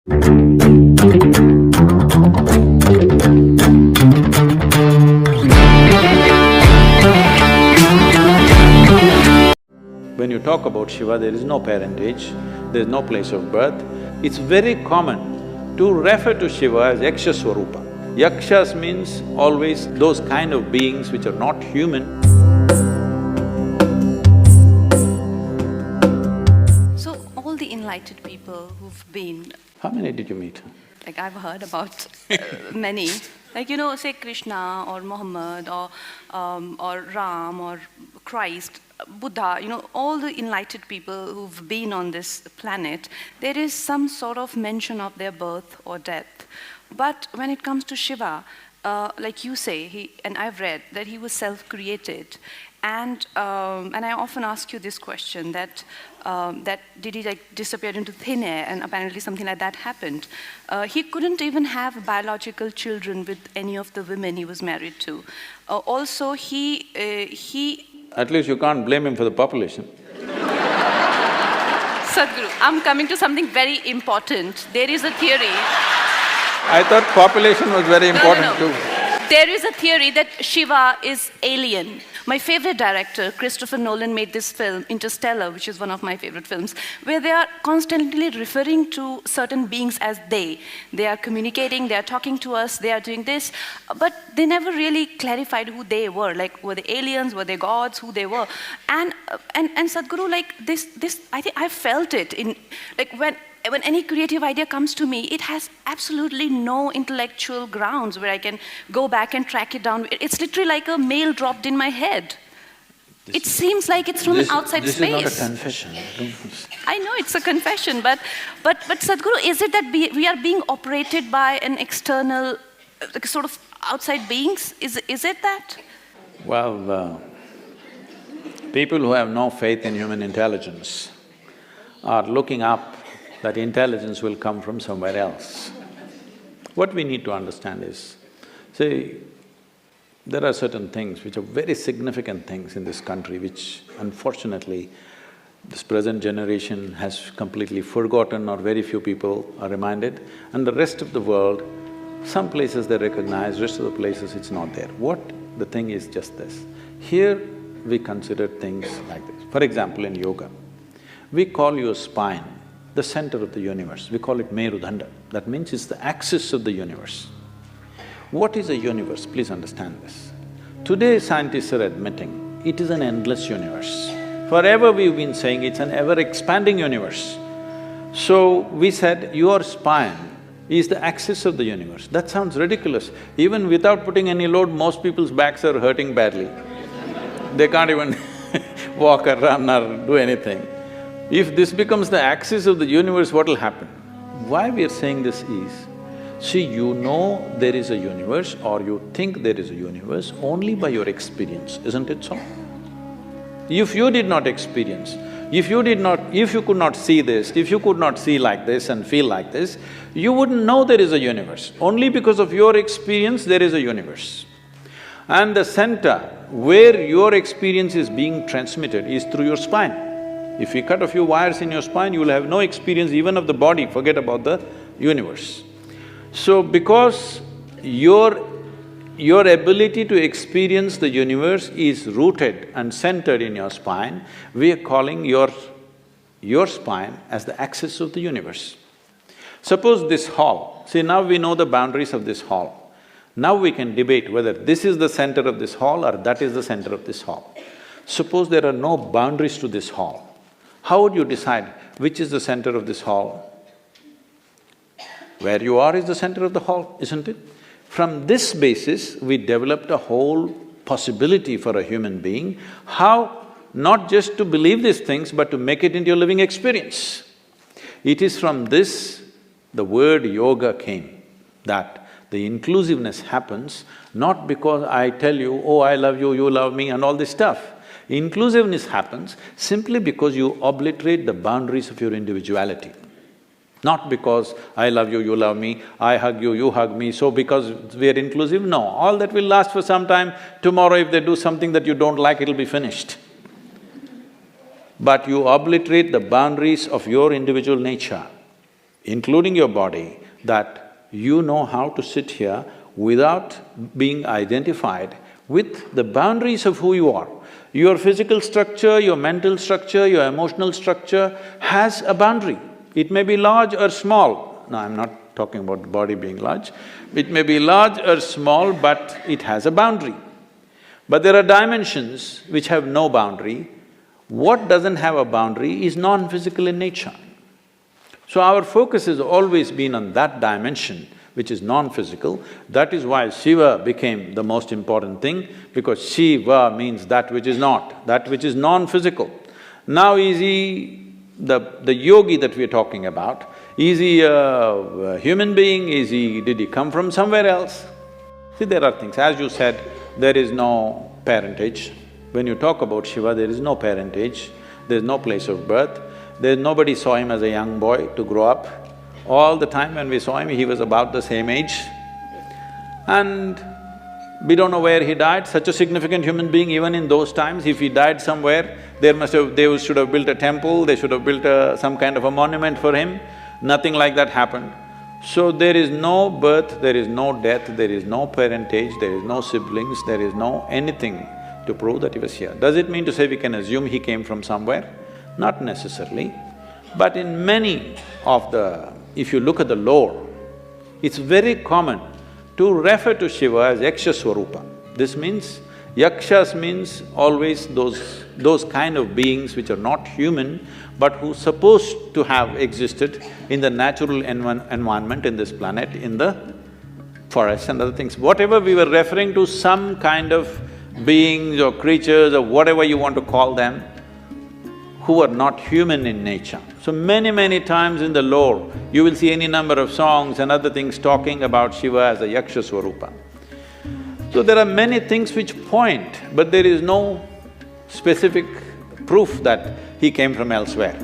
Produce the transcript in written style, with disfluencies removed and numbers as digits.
When you talk about Shiva, there is no parentage, there is no place of birth. It's very common to refer to Shiva as Yaksha Swarupa. Yakshas means always those kind of beings which are not human. So, all the enlightened people who've been… How many did you meet? Like, I've heard about many. Like, say Krishna or Muhammad or Ram or Christ, Buddha, all the enlightened people who've been on this planet, there is some sort of mention of their birth or death. But when it comes to Shiva, like you say, and I've read that he was self-created, and I often ask you this question, that did he disappear into thin air, and apparently something like that happened. He couldn't even have biological children with any of the women he was married to. Also, he… At least you can't blame him for the population. Sadhguru, I'm coming to something very important. There is a theory… I thought population was very important too. There is a theory that Shiva is alien. My favorite director, Christopher Nolan, made this film, Interstellar, which is one of my favorite films, where they are constantly referring to certain beings as they. They are communicating, they are talking to us, they are doing this, but they never really clarified who they were. Like, were they aliens, were they gods, who they were? And Sadhguru, like this, I think I felt it in, like when any creative idea comes to me, it has absolutely no intellectual grounds where I can go back and track it down. It's literally like a mail dropped in my head. It seems like it's from an outside space. This is not a confession. I know it's a confession, but Sadhguru, is it that we are being operated by an external, sort of outside beings? Is it that? Well, people who have no faith in human intelligence are looking up that intelligence will come from somewhere else. What we need to understand is, see, there are certain things which are very significant things in this country which unfortunately this present generation has completely forgotten, or very few people are reminded, and the rest of the world, some places they recognize, rest of the places it's not there. What the thing is just this, here we consider things like this. For example, in yoga, we call your spine the center of the universe, we call it Merudanda. That means it's the axis of the universe. What is a universe? Please understand this. Today scientists are admitting it is an endless universe. Forever we've been saying it's an ever-expanding universe. So we said your spine is the axis of the universe. That sounds ridiculous. Even without putting any load, most people's backs are hurting badly. They can't even walk or run or do anything. If this becomes the axis of the universe, what will happen? Why we are saying this is, see, you know there is a universe or you think there is a universe only by your experience, isn't it so? If you did not experience, if you could not see this, if you could not see like this and feel like this, you wouldn't know there is a universe. Only because of your experience there is a universe. And the center where your experience is being transmitted is through your spine. If you cut a few wires in your spine, you will have no experience even of the body, forget about the universe. So because your ability to experience the universe is rooted and centered in your spine, we are calling your spine as the axis of the universe. Suppose this hall, see now we know the boundaries of this hall. Now we can debate whether this is the center of this hall or that is the center of this hall. Suppose there are no boundaries to this hall. How would you decide which is the center of this hall? Where you are is the center of the hall, isn't it? From this basis, we developed a whole possibility for a human being, how not just to believe these things, but to make it into your living experience. It is from this the word yoga came, that the inclusiveness happens not because I tell you, oh, I love you, you love me and all this stuff. Inclusiveness happens simply because you obliterate the boundaries of your individuality. Not because I love you, you love me, I hug you, you hug me, so because we are inclusive, no. All that will last for some time. Tomorrow if they do something that you don't like, it'll be finished. But you obliterate the boundaries of your individual nature. including your body, that you know how to sit here without being identified with the boundaries of who you are. Your physical structure, your mental structure, your emotional structure has a boundary. It may be large or small. No, I'm not talking about the body being large. It may be large or small, but it has a boundary. But there are dimensions which have no boundary. What doesn't have a boundary is non-physical in nature. So our focus has always been on that dimension, which is non-physical. That is why Shiva became the most important thing, because Shiva means that which is not, that which is non-physical. Now is he the yogi that we're talking about, is he a human being, did he come from somewhere else? See, there are things, as you said, there is no parentage. When you talk about Shiva, there is no parentage, there is no place of birth, nobody saw him as a young boy to grow up. All the time when we saw him, he was about the same age. And we don't know where he died, such a significant human being. Even in those times, if he died somewhere, they should have built a temple, they should have built some kind of a monument for him. Nothing like that happened. So there is no birth, there is no death, there is no parentage, there is no siblings, there is no anything to prove that he was here. Does it mean to say we can assume he came from somewhere? Not necessarily. But in many of if you look at the lore, it's very common to refer to Shiva as Yaksha Swarupa. This means, Yakshas means always those kind of beings which are not human, but who supposed to have existed in the natural environment in this planet, in the forests and other things. Whatever we were referring to, some kind of beings or creatures or whatever you want to call them, who are not human in nature. So many times in the lore, you will see any number of songs and other things talking about Shiva as a Yaksha Swarupa. So there are many things which point, but there is no specific proof that he came from elsewhere.